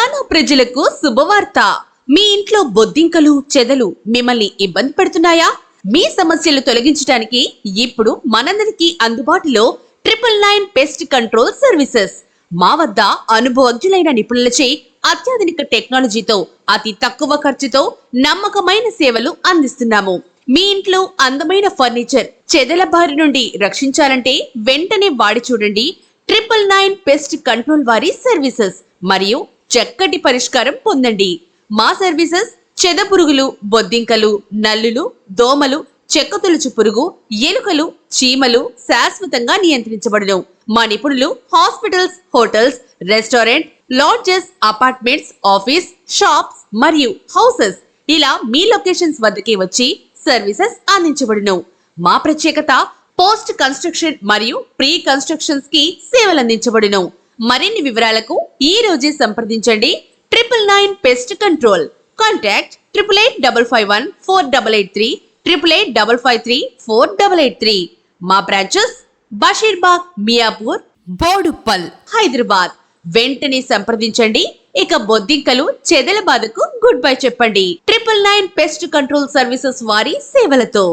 తెలంగాణ ప్రజలకు శుభవార్త. మీ ఇంట్లో బొద్దింకలు చెదలు మిమ్మల్ని ఇబ్బంది పెడుతున్నాయా? మీ సమస్యలు తొలగించడానికి ఇప్పుడు మనందరికీ అందుబాటులో 999 పెస్ట్ కంట్రోల్ సర్వీసెస్. మా వద్ద అనుభవజ్ఞులైన నిపుణులచే అత్యాధునిక టెక్నాలజీతో అతి తక్కువ ఖర్చుతో నమ్మకమైన సేవలు అందిస్తున్నాము. మీ ఇంట్లో అందమైన ఫర్నిచర్ చెదల బారి నుండి రక్షించాలంటే వెంటనే వాడి చూడండి 999 పెస్ట్ కంట్రోల్ వారి సర్వీసెస్ మరియు చక్కటి పరిష్కారం పొందండి. మా సర్వీసెస్ చెద పురుగులు, బొద్దింకలు, నల్లులు, దోమలు, చెక్కతొలుచు పురుగు, ఎలుకలు, చీమలు శాశ్వతంగా నియంత్రించబడును. మా నిపుణులు hospitals, hotels, restaurant, lodges, apartments, office, shops మరియు హౌసెస్ ఇలా మీ లొకేషన్స్ వద్దకే వచ్చి సర్వీసెస్ అందించబడును. మా ప్రత్యేకత పోస్ట్ కన్స్ట్రక్షన్ మరియు ప్రీ కన్స్ట్రక్షన్స్ కి సేవలు అందించబడును. మరిన్ని వివరాలకు ఈ రోజే సంప్రదించండి 999 పెస్ట్ కంట్రోల్. కాంటాక్ట్ 8885514883, 8855534883. మా బ్రాంచెస్ బషీర్బాగ్, మియాపూర్, బోడుప్పల్, హైదరాబాద్. వెంటనే సంప్రదించండి. ఇక బొద్దింకలు చెదల బాధకు గుడ్ బై చెప్పండి 999 పెస్ట్ కంట్రోల్ సర్వీసెస్ వారి సేవలతో.